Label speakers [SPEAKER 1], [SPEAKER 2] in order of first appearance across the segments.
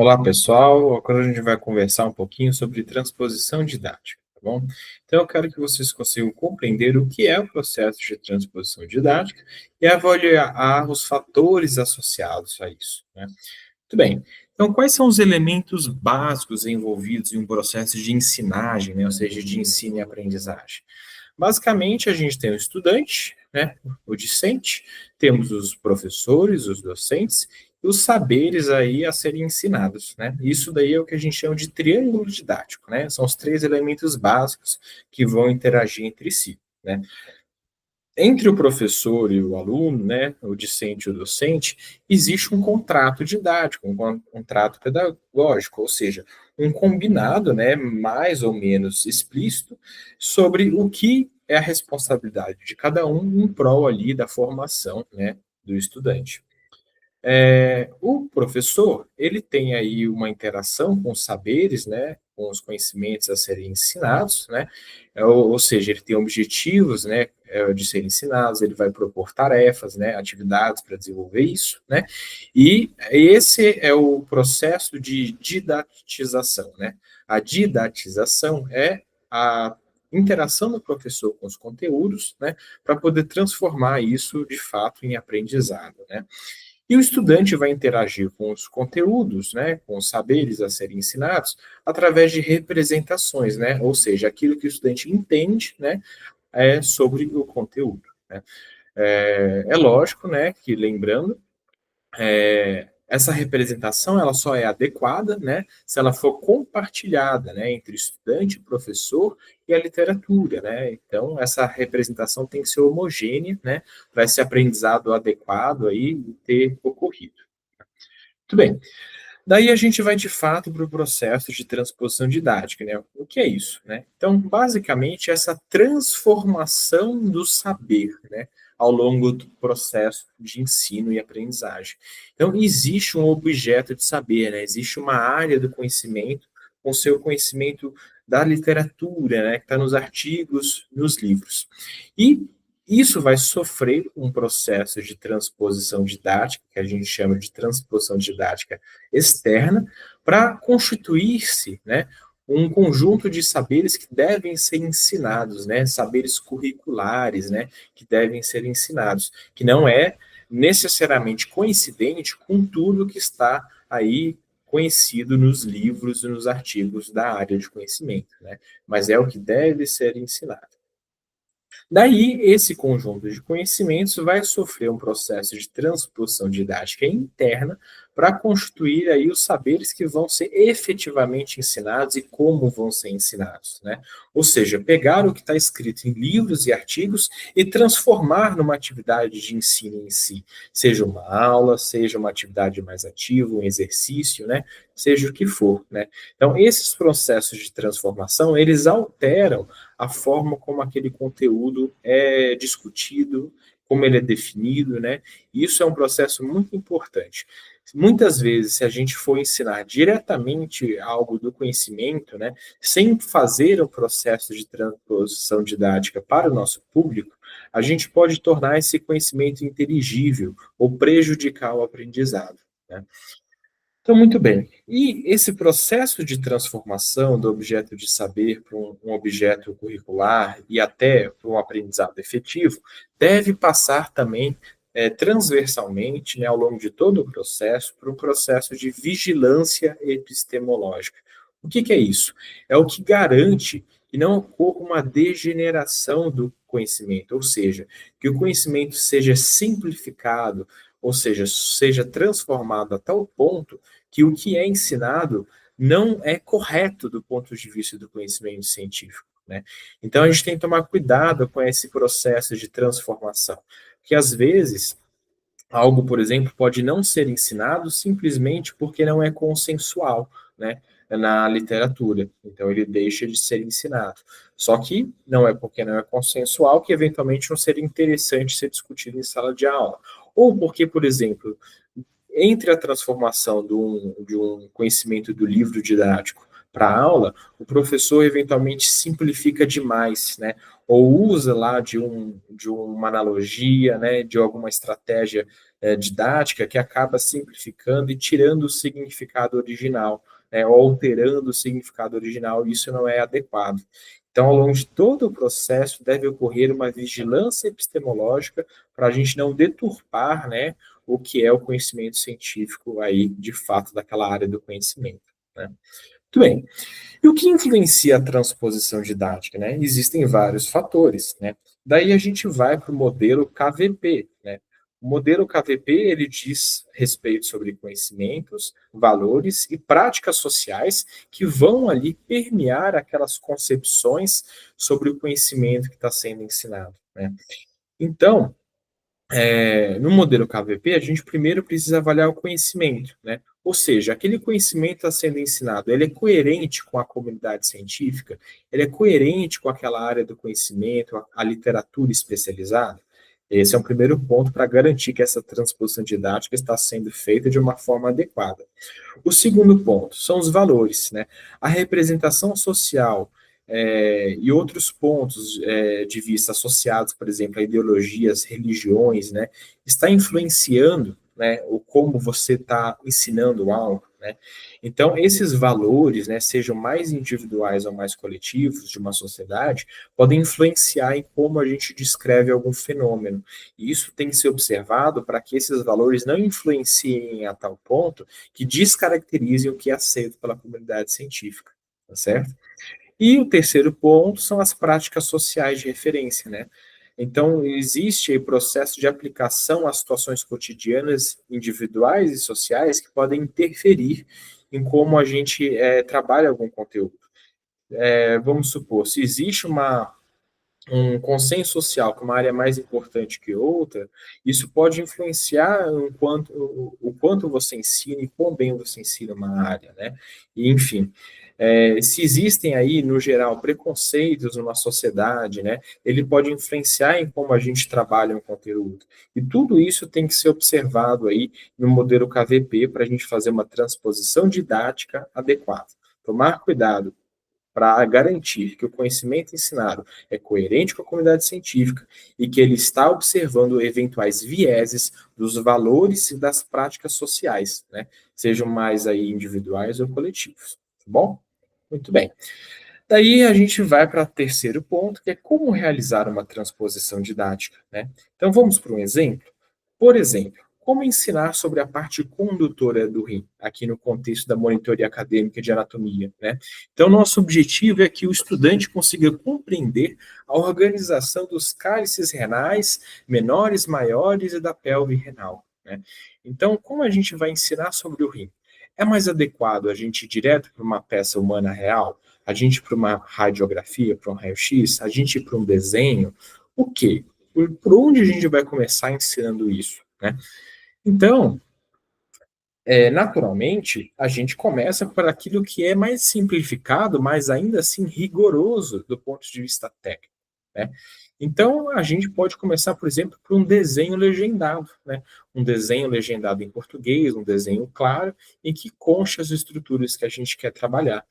[SPEAKER 1] Olá, pessoal. Agora a gente vai conversar um pouquinho sobre transposição didática, tá bom? Então, eu quero que vocês consigam compreender o que é o processo de transposição didática e avaliar os fatores associados a isso, né? Muito bem. Então, quais são os elementos básicos envolvidos em um processo de ensinagem, né? Ou seja, de ensino e aprendizagem? Basicamente, a gente tem o estudante, né, o discente, temos os professores, os docentes, e os saberes aí a serem ensinados, né? Isso daí é o que a gente chama de triângulo didático, né? São os três elementos básicos que vão interagir entre si, né? Entre o professor e o aluno, né, o discente e o docente, existe um contrato didático, contrato pedagógico, ou seja, um combinado, né, mais ou menos explícito, sobre o que é a responsabilidade de cada um em prol ali da formação, né, do estudante. O professor, ele tem aí uma interação com os saberes, né, com os conhecimentos a serem ensinados, né, ou seja, ele tem objetivos, né, de serem ensinados, ele vai propor tarefas, né, atividades para desenvolver isso, né, e esse é o processo de didatização, né. A didatização é a interação do professor com os conteúdos, né, para poder transformar isso de fato em aprendizado, né. E o estudante vai interagir com os conteúdos, né, com os saberes a serem ensinados, através de representações, né, ou seja, aquilo que o estudante entende, né, sobre o conteúdo. Né. É lógico, né, que lembrando, essa representação ela só é adequada, né, se ela for compartilhada, né, entre estudante, professor e a literatura, né. Então essa representação tem que ser homogênea, né, para esse aprendizado adequado aí ter ocorrido. Muito bem. Daí a gente vai de fato para o processo de transposição didática, né? O que é isso, né? Então, basicamente, essa transformação do saber, né, ao longo do processo de ensino e aprendizagem. Então, existe um objeto de saber, né? Existe uma área do conhecimento com seu conhecimento da literatura, né, que está nos artigos, nos livros. E isso vai sofrer um processo de transposição didática, que a gente chama de transposição didática externa, para constituir-se, né, um conjunto de saberes que devem ser ensinados, né, saberes curriculares, né, que devem ser ensinados, que não é necessariamente coincidente com tudo que está aí conhecido nos livros e nos artigos da área de conhecimento, né, mas é o que deve ser ensinado. Daí, esse conjunto de conhecimentos vai sofrer um processo de transposição didática interna para constituir aí os saberes que vão ser efetivamente ensinados e como vão ser ensinados, né? Ou seja, pegar o que está escrito em livros e artigos e transformar numa atividade de ensino em si, seja uma aula, seja uma atividade mais ativa, um exercício, né? Seja o que for, né? Então, esses processos de transformação, eles alteram a forma como aquele conteúdo é discutido, como ele é definido, né? Isso é um processo muito importante. Muitas vezes, se a gente for ensinar diretamente algo do conhecimento, né, sem fazer o processo de transposição didática para o nosso público, a gente pode tornar esse conhecimento inteligível ou prejudicar o aprendizado, né? Então, muito bem. E esse processo de transformação do objeto de saber para um objeto curricular e até para um aprendizado efetivo deve passar também transversalmente, né, ao longo de todo o processo, para um processo de vigilância epistemológica. O que, que é isso? É o que garante que não ocorra uma degeneração do conhecimento, ou seja, que o conhecimento seja simplificado, ou seja, seja transformado a tal ponto que o que é ensinado não é correto do ponto de vista do conhecimento científico, né? Então a gente tem que tomar cuidado com esse processo de transformação, que às vezes algo, por exemplo, pode não ser ensinado simplesmente porque não é consensual, né, na literatura. Então ele deixa de ser ensinado. Só que não é porque não é consensual que eventualmente não seria interessante ser discutido em sala de aula. Ou porque, por exemplo, entre a transformação de um conhecimento do livro didático para a aula, o professor eventualmente simplifica demais, né? Ou usa lá de uma analogia, né? De alguma estratégia didática que acaba simplificando e tirando o significado original, né? Ou alterando o significado original, e isso não é adequado. Então, ao longo de todo o processo, deve ocorrer uma vigilância epistemológica para a gente não deturpar, né, o que é o conhecimento científico aí, de fato, daquela área do conhecimento, né? Muito bem. E o que influencia a transposição didática, né? Existem vários fatores, né? Daí a gente vai para o modelo KVP, né? O modelo KVP, ele diz respeito sobre conhecimentos, valores e práticas sociais que vão ali permear aquelas concepções sobre o conhecimento que está sendo ensinado, né? Então, no modelo KVP, a gente primeiro precisa avaliar o conhecimento, né? Ou seja, aquele conhecimento está sendo ensinado, ele é coerente com a comunidade científica, ele é coerente com aquela área do conhecimento, a literatura especializada. Esse é um primeiro ponto para garantir que essa transposição didática está sendo feita de uma forma adequada. O segundo ponto são os valores, né? A representação social e outros pontos de vista associados, por exemplo, a ideologias, religiões, né? Está influenciando, né, o como você está ensinando algo, né? Então, esses valores, né, sejam mais individuais ou mais coletivos de uma sociedade, podem influenciar em como a gente descreve algum fenômeno. E isso tem que ser observado para que esses valores não influenciem a tal ponto que descaracterizem o que é aceito pela comunidade científica, tá certo? E o terceiro ponto são as práticas sociais de referência, né? Então, existe aí processo de aplicação a situações cotidianas, individuais e sociais que podem interferir em como a gente trabalha algum conteúdo. Vamos supor, se existe um consenso social que uma área é mais importante que outra, isso pode influenciar o quanto você ensina e quão bem você ensina uma área, né? E, enfim, se existem aí, no geral, preconceitos numa sociedade, né? Ele pode influenciar em como a gente trabalha um conteúdo. E tudo isso tem que ser observado aí no modelo KVP para a gente fazer uma transposição didática adequada. Tomar cuidado para garantir que o conhecimento ensinado é coerente com a comunidade científica e que ele está observando eventuais vieses dos valores e das práticas sociais, né? Sejam mais aí individuais ou coletivos, tá bom? Muito bem. Daí a gente vai para o terceiro ponto, que é como realizar uma transposição didática, né? Então vamos para um exemplo? Por exemplo, como ensinar sobre a parte condutora do rim, aqui no contexto da monitoria acadêmica de anatomia, né? Então, nosso objetivo é que o estudante consiga compreender a organização dos cálices renais, menores, maiores e da pelve renal, né? Então, como a gente vai ensinar sobre o rim? É mais adequado a gente ir direto para uma peça humana real? A gente ir para uma radiografia, para um raio-x? A gente ir para um desenho? O quê? Por onde a gente vai começar ensinando isso, né? Então, naturalmente, a gente começa por aquilo que é mais simplificado, mas ainda assim rigoroso do ponto de vista técnico, né? Então, a gente pode começar, por exemplo, por um desenho legendado, né? Um desenho legendado em português, um desenho claro, em que consta as estruturas que a gente quer trabalhar.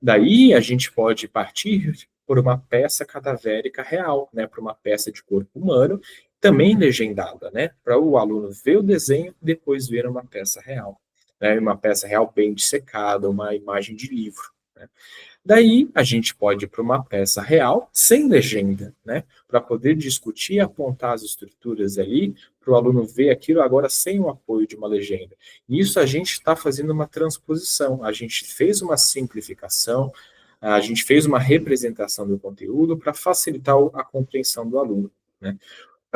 [SPEAKER 1] Daí a gente pode partir por uma peça cadavérica real, né, para uma peça de corpo humano, também legendada, né, para o aluno ver o desenho e depois ver uma peça real, né, uma peça real bem dissecada, uma imagem de livro, né. Daí a gente pode ir para uma peça real sem legenda, né, para poder discutir e apontar as estruturas ali, para o aluno ver aquilo agora sem o apoio de uma legenda. Nisso a gente está fazendo uma transposição, a gente fez uma simplificação, a gente fez uma representação do conteúdo para facilitar a compreensão do aluno, né.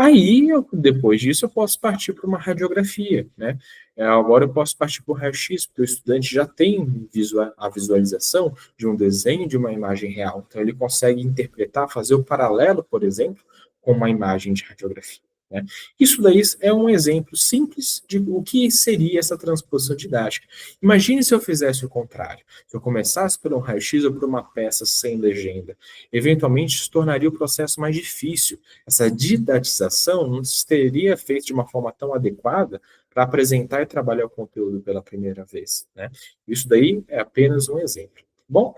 [SPEAKER 1] Aí, depois disso, eu posso partir para uma radiografia, né? Agora eu posso partir para o raio-x, porque o estudante já tem a visualização de um desenho de uma imagem real. Então, ele consegue interpretar, fazer o paralelo, por exemplo, com uma imagem de radiografia, né? Isso daí é um exemplo simples de o que seria essa transposição didática. Imagine se eu fizesse o contrário. Se eu começasse por um raio-x ou por uma peça sem legenda. Eventualmente, isso tornaria o processo mais difícil. Essa didatização não seria feita de uma forma tão adequada para apresentar e trabalhar o conteúdo pela primeira vez, né? Isso daí é apenas um exemplo. Bom,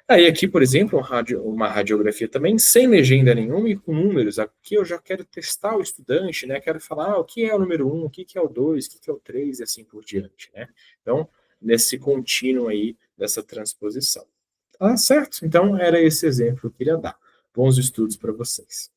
[SPEAKER 1] aí aqui, por exemplo, uma radiografia também sem legenda nenhuma e com números. Aqui eu já quero testar o estudante, né? Quero falar o que é o número um, o que é o 2, o que é o 3 e assim por diante, né? Então, nesse contínuo aí dessa transposição. Tá certo? Então, era esse exemplo que eu queria dar. Bons estudos para vocês.